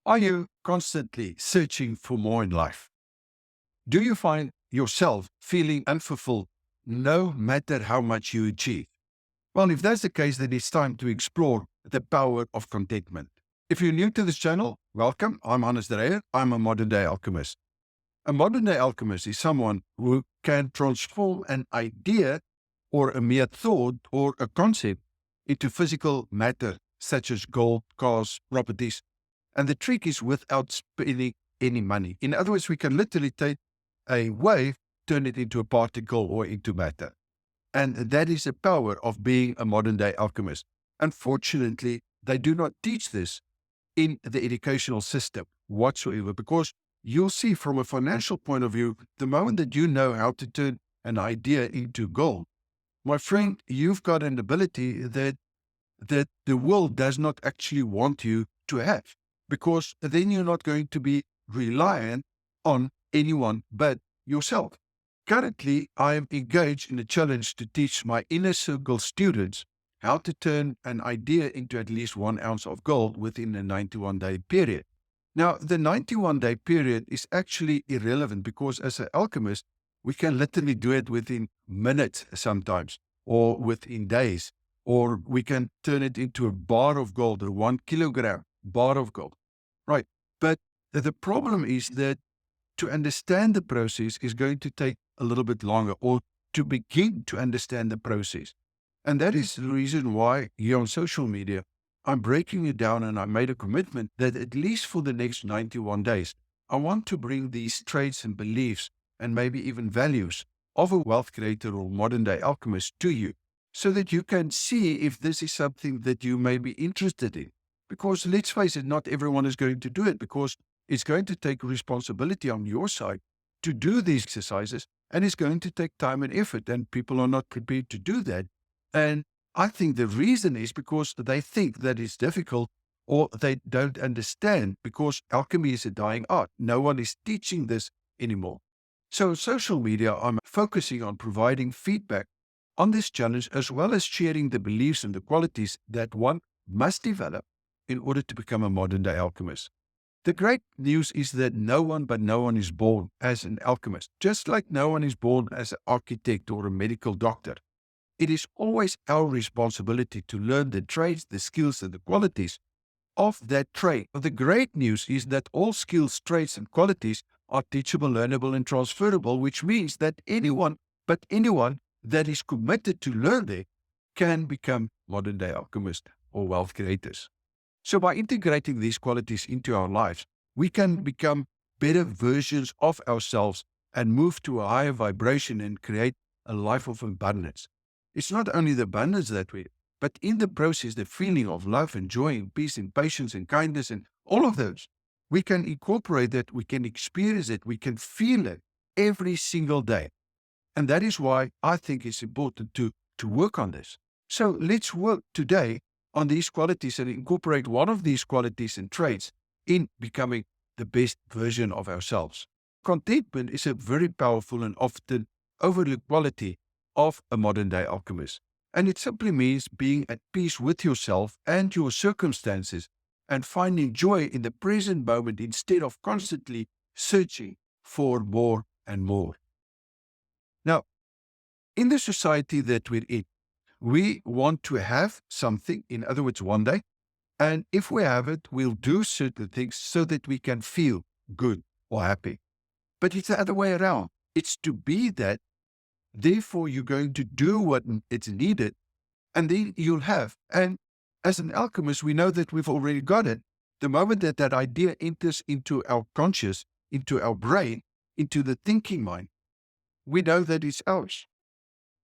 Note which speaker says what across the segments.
Speaker 1: Are you constantly searching for more in life? Do you find yourself feeling unfulfilled no matter how much you achieve? Well, if that's the case, then it's time to explore the power of contentment. If you're new to this channel, welcome. I'm Dreyer. I'm a modern day alchemist. A modern day alchemist is someone who can transform an idea or a mere thought or a concept into physical matter, such as gold, cars, properties. And the trick is without spending any money. In other words, we can literally take a wave, turn it into a particle or into matter. And that is the power of being a modern day alchemist. Unfortunately, they do not teach this in the educational system whatsoever, because you'll see from a financial point of view, the moment that you know how to turn an idea into gold, my friend, you've got an ability that the world does not actually want you to have, because then you're not going to be reliant on anyone but yourself. Currently, I am engaged in a challenge to teach my inner circle students how to turn an idea into at least 1 ounce of gold within a 91-day period. Now, the 91-day period is actually irrelevant because as an alchemist, we can literally do it within minutes sometimes, or within days, or we can turn it into a bar of gold, a 1 kilogram bar of gold. Right. But the problem is that to understand the process is going to take a little bit longer, or to begin to understand the process. And that is the reason why here on social media, I'm breaking it down, and I made a commitment that at least for the next 91 days, I want to bring these traits and beliefs and maybe even values of a wealth creator or modern day alchemist to you, so that you can see if this is something that you may be interested in. Because let's face it, not everyone is going to do it, because it's going to take responsibility on your side to do these exercises, and it's going to take time and effort, and people are not prepared to do that. And I think the reason is because they think that it's difficult, or they don't understand, because alchemy is a dying art. No one is teaching this anymore. So social media, I'm focusing on providing feedback on this challenge, as well as sharing the beliefs and the qualities that one must develop in order to become a modern day alchemist. The great news is that no one is born as an alchemist, just like no one is born as an architect or a medical doctor. It is always our responsibility to learn the traits, the skills, and the qualities of that trade. But the great news is that all skills, traits, and qualities are teachable, learnable, and transferable, which means that anyone that is committed to learn them can become modern day alchemists or wealth creators. So by integrating these qualities into our lives, we can become better versions of ourselves and move to a higher vibration and create a life of abundance. It's not only the abundance that we, but in the process, the feeling of love and joy and peace and patience and kindness and all of those, we can incorporate that, we can experience it, we can feel it every single day. And that is why I think it's important to work on this. So let's work today on these qualities and incorporate one of these qualities and traits in becoming the best version of ourselves. Contentment is a very powerful and often overlooked quality of a modern day alchemist. And it simply means being at peace with yourself and your circumstances and finding joy in the present moment instead of constantly searching for more and more. Now, in the society that we're in, we want to have something, in other words, one day. And if we have it, we'll do certain things so that we can feel good or happy. But it's the other way around. It's to be that. Therefore, you're going to do what it's needed, and then you'll have. And as an alchemist, we know that we've already got it. The moment that that idea enters into our conscious, into our brain, into the thinking mind, we know that it's ours.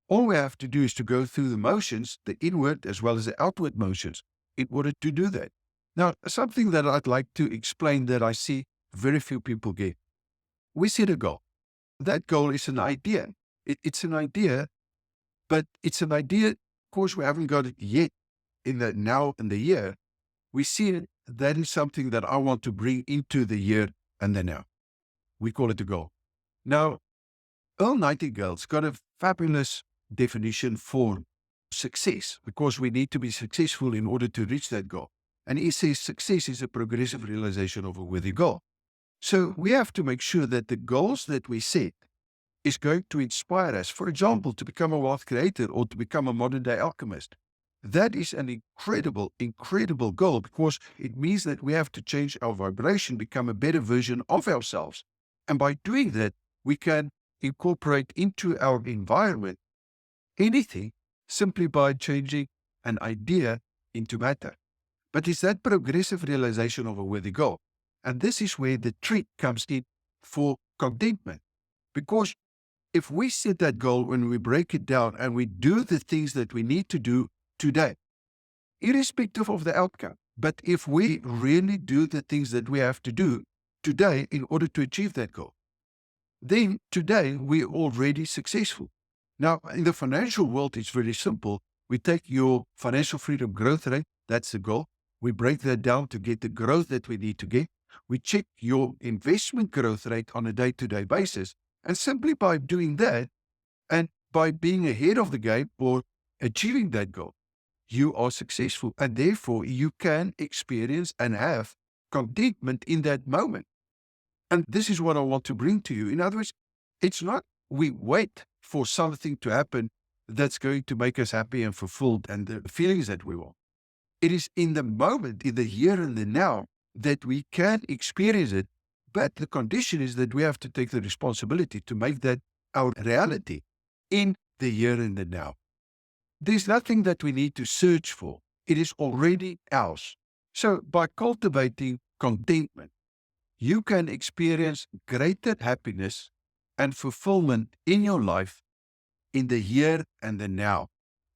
Speaker 1: All we have to do is to go through the motions, the inward as well as the outward motions, in order to do that. Now, something that I'd like to explain that I see very few people get. We set a goal. That goal is an idea. It's an idea, but it's an idea. Of course, we haven't got it yet in the now and the year. We see it. That is something that I want to bring into the year and the now. We call it a goal. Now, Earl Nightingale's got a fabulous definition for success, because we need to be successful in order to reach that goal. And he says success is a progressive realization of a worthy goal. So we have to make sure that the goals that we set is going to inspire us, for example, to become a wealth creator or to become a modern day alchemist. That is an incredible, incredible goal, because it means that we have to change our vibration, become a better version of ourselves. And by doing that, we can incorporate into our environment anything simply by changing an idea into matter. But it's that progressive realization of a worthy goal. And this is where the trick comes in for contentment. Because if we set that goal, when we break it down and we do the things that we need to do today, irrespective of the outcome, but if we really do the things that we have to do today in order to achieve that goal, then today we're already successful. Now, in the financial world, it's really simple. We take your financial freedom growth rate, that's the goal. We break that down to get the growth that we need to get. We check your investment growth rate on a day-to-day basis. And simply by doing that, and by being ahead of the game or achieving that goal, you are successful. And therefore, you can experience and have contentment in that moment. And this is what I want to bring to you. In other words, it's not we wait for something to happen that's going to make us happy and fulfilled and the feelings that we want. It is in the moment, in the here and the now, that we can experience it. But the condition is that we have to take the responsibility to make that our reality in the here and the now. There's nothing that we need to search for. It is already ours. So by cultivating contentment, you can experience greater happiness and fulfillment in your life in the here and the now.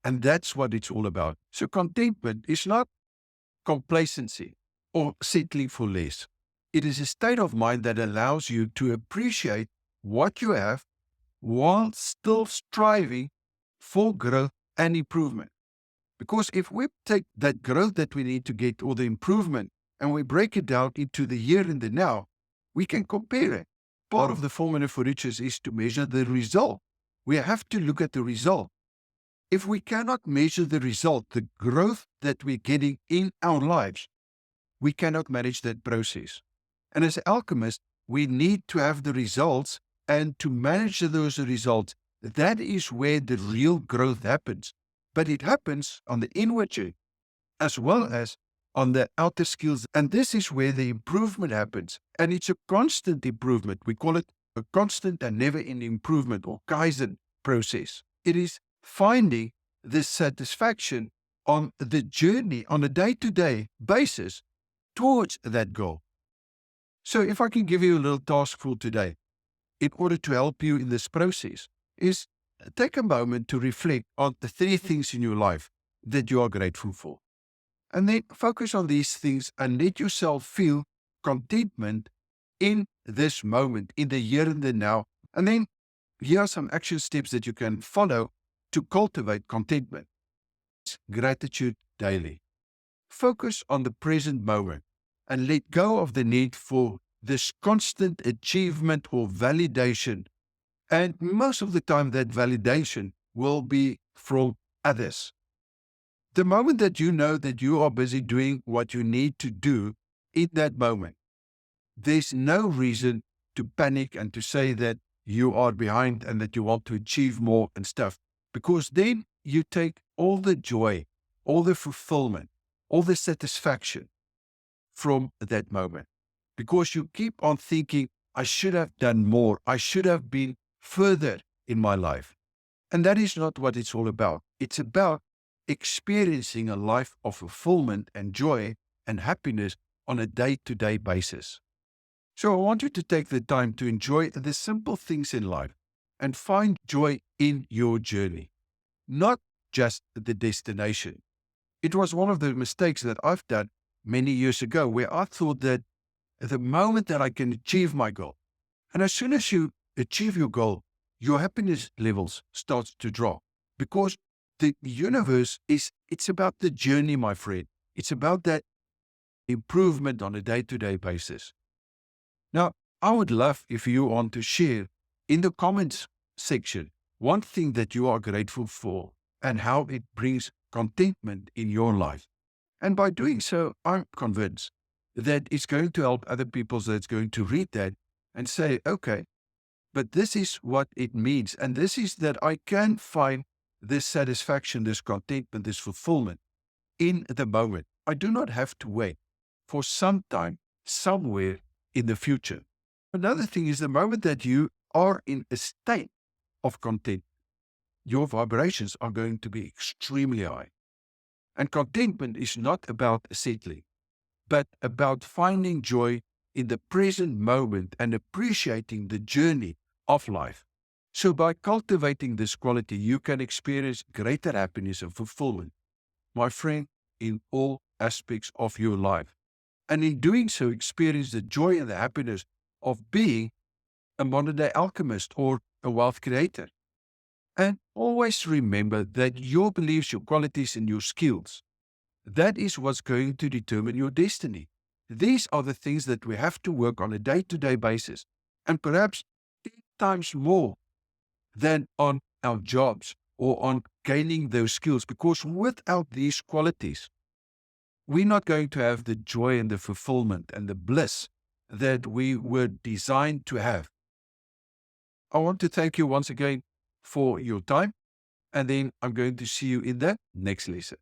Speaker 1: And that's what it's all about. So contentment is not complacency or settling for less. It is a state of mind that allows you to appreciate what you have while still striving for growth and improvement. Because if we take that growth that we need to get, or the improvement, and we break it down into the here and the now, we can compare it. Part of the formula for riches is to measure the result. We have to look at the result. If we cannot measure the result, the growth that we're getting in our lives, we cannot manage that process. And as alchemists, we need to have the results, and to manage those results, that is where the real growth happens. But it happens on the inward journey as well as on the outer skills. And this is where the improvement happens. And it's a constant improvement. We call it a constant and never-ending improvement, or Kaizen process. It is finding this satisfaction on the journey on a day-to-day basis towards that goal. So if I can give you a little task for today, in order to help you in this process, is take a moment to reflect on the 3 things in your life that you are grateful for. And then focus on these things and let yourself feel contentment in this moment, in the here and the now. And then here are some action steps that you can follow to cultivate contentment. Gratitude daily. Focus on the present moment and let go of the need for this constant achievement or validation. And most of the time, that validation will be from others. The moment that you know that you are busy doing what you need to do in that moment, there's no reason to panic and to say that you are behind and that you want to achieve more and stuff, because then you take all the joy, all the fulfillment, all the satisfaction from that moment, because you keep on thinking, I should have done more. I should have been further in my life. And that is not what it's all about. It's about experiencing a life of fulfillment and joy and happiness on a day-to-day basis. So I want you to take the time to enjoy the simple things in life and find joy in your journey, not just the destination. It was one of the mistakes that I've done many years ago, where I thought that the moment that I can achieve my goal, and as soon as you achieve your goal, your happiness levels start to drop, because the universe it's about the journey, my friend. It's about that improvement on a day-to-day basis. Now, I would love if you want to share in the comments section one thing that you are grateful for and how it brings contentment in your life. And by doing so, I'm convinced that it's going to help other people that's going to read that and say, okay, but this is what it means. And this is that I can find this satisfaction, this contentment, this fulfillment in the moment. I do not have to wait for some time somewhere in the future. Another thing is the moment that you are in a state of content, your vibrations are going to be extremely high. And contentment is not about settling, but about finding joy in the present moment and appreciating the journey of life. So by cultivating this quality, you can experience greater happiness and fulfillment, my friend, in all aspects of your life. And in doing so, experience the joy and the happiness of being a modern day alchemist or a wealth creator. And always remember that your beliefs, your qualities, and your skills, that is what's going to determine your destiny. These are the things that we have to work on a day-to-day basis, and perhaps 10 times more than on our jobs or on gaining those skills, because without these qualities, we're not going to have the joy and the fulfillment and the bliss that we were designed to have. I want to thank you once again for your time, and then I'm going to see you in the next lesson.